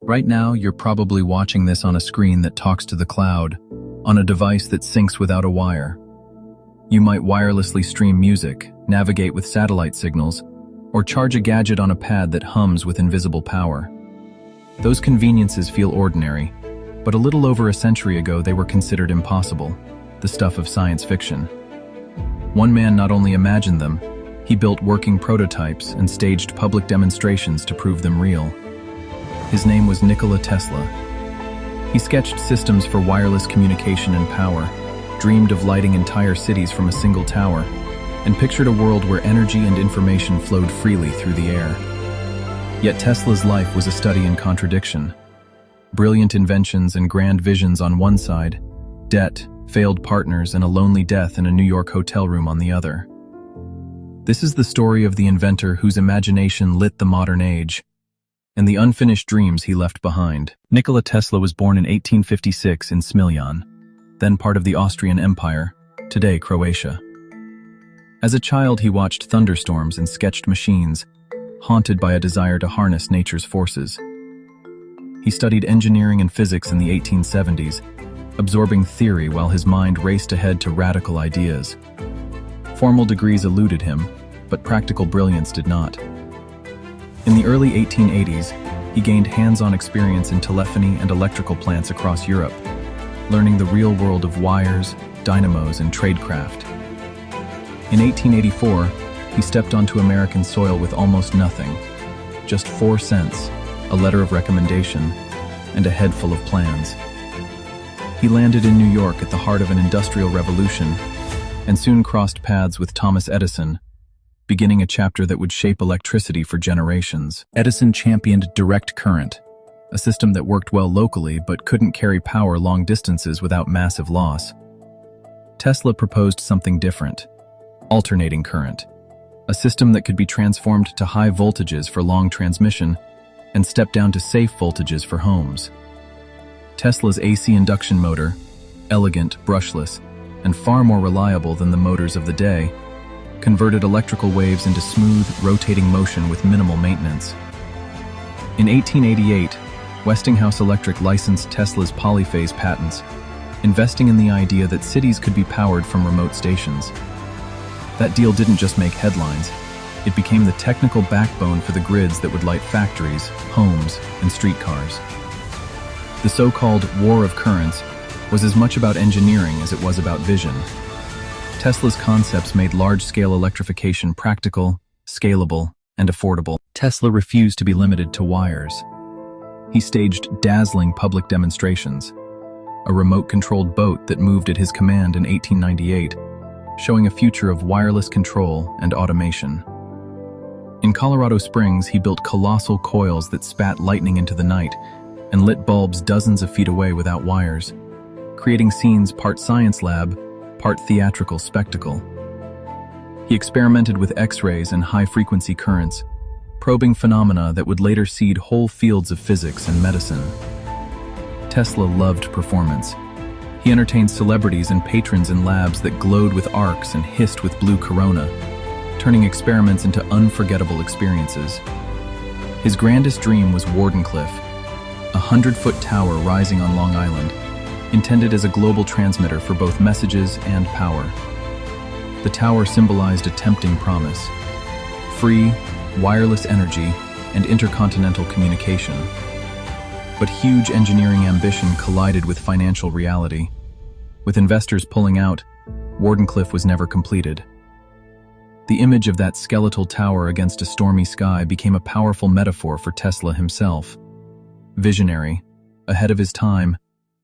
Right now, you're probably watching this on a screen that talks to the cloud, on a device that syncs without a wire. You might wirelessly stream music, navigate with satellite signals, or charge a gadget on a pad that hums with invisible power. Those conveniences feel ordinary, but a little over a century ago they were considered impossible, the stuff of science fiction. One man not only imagined them, he built working prototypes and staged public demonstrations to prove them real. His name was Nikola Tesla. He sketched systems for wireless communication and power, dreamed of lighting entire cities from a single tower, and pictured a world where energy and information flowed freely through the air. Yet Tesla's life was a study in contradiction. Brilliant inventions and grand visions on one side, debt, failed partners, and a lonely death in a New York hotel room on the other. This is the story of the inventor whose imagination lit the modern age, and the unfinished dreams he left behind. Nikola Tesla was born in 1856 in Smiljan, then part of the Austrian Empire, today Croatia. As a child, he watched thunderstorms and sketched machines, haunted by a desire to harness nature's forces. He studied engineering and physics in the 1870s, absorbing theory while his mind raced ahead to radical ideas. Formal degrees eluded him, but practical brilliance did not. In the early 1880s, he gained hands-on experience in telephony and electrical plants across Europe, learning the real world of wires, dynamos, and tradecraft. In 1884, he stepped onto American soil with almost nothing, just 4 cents, a letter of recommendation, and a head full of plans. He landed in New York at the heart of an industrial revolution, and soon crossed paths with Thomas Edison, beginning a chapter that would shape electricity for generations. Edison championed direct current, a system that worked well locally but couldn't carry power long distances without massive loss. Tesla proposed something different: alternating current, a system that could be transformed to high voltages for long transmission and stepped down to safe voltages for homes. Tesla's AC induction motor, elegant, brushless, and far more reliable than the motors of the day, converted electrical waves into smooth, rotating motion with minimal maintenance. In 1888, Westinghouse Electric licensed Tesla's polyphase patents, investing in the idea that cities could be powered from remote stations. That deal didn't just make headlines, it became the technical backbone for the grids that would light factories, homes, and streetcars. The so-called War of Currents was as much about engineering as it was about vision. Tesla's concepts made large-scale electrification practical, scalable, and affordable. Tesla refused to be limited to wires. He staged dazzling public demonstrations, a remote-controlled boat that moved at his command in 1898, showing a future of wireless control and automation. In Colorado Springs, he built colossal coils that spat lightning into the night and lit bulbs dozens of feet away without wires, creating scenes part science lab, part theatrical spectacle. He experimented with X-rays and high-frequency currents, probing phenomena that would later seed whole fields of physics and medicine. Tesla loved performance. He entertained celebrities and patrons in labs that glowed with arcs and hissed with blue corona, turning experiments into unforgettable experiences. His grandest dream was Wardenclyffe, a 100-foot tower rising on Long Island, intended as a global transmitter for both messages and power. The tower symbolized a tempting promise: free, wireless energy and intercontinental communication. But huge engineering ambition collided with financial reality. With investors pulling out, Wardenclyffe was never completed. The image of that skeletal tower against a stormy sky became a powerful metaphor for Tesla himself. Visionary, ahead of his time,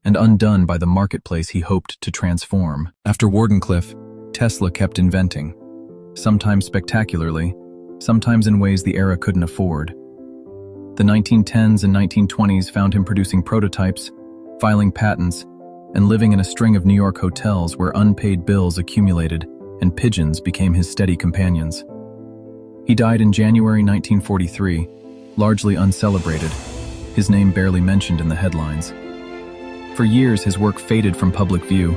and undone by the marketplace he hoped to transform. After Wardenclyffe, Tesla kept inventing, sometimes spectacularly, sometimes in ways the era couldn't afford. The 1910s and 1920s found him producing prototypes, filing patents, and living in a string of New York hotels where unpaid bills accumulated and pigeons became his steady companions. He died in January 1943, largely uncelebrated, his name barely mentioned in the headlines. For years, his work faded from public view,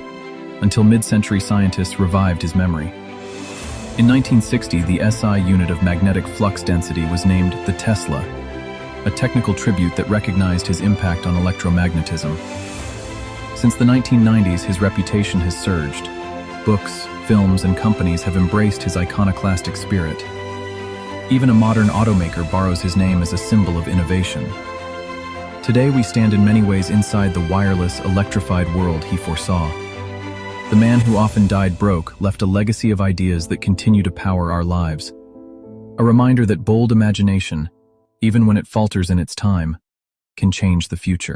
until mid-century scientists revived his memory. In 1960, the SI unit of magnetic flux density was named the Tesla, a technical tribute that recognized his impact on electromagnetism. Since the 1990s, his reputation has surged. Books, films, and companies have embraced his iconoclastic spirit. Even a modern automaker borrows his name as a symbol of innovation. Today we stand in many ways inside the wireless, electrified world he foresaw. The man who often died broke left a legacy of ideas that continue to power our lives. A reminder that bold imagination, even when it falters in its time, can change the future.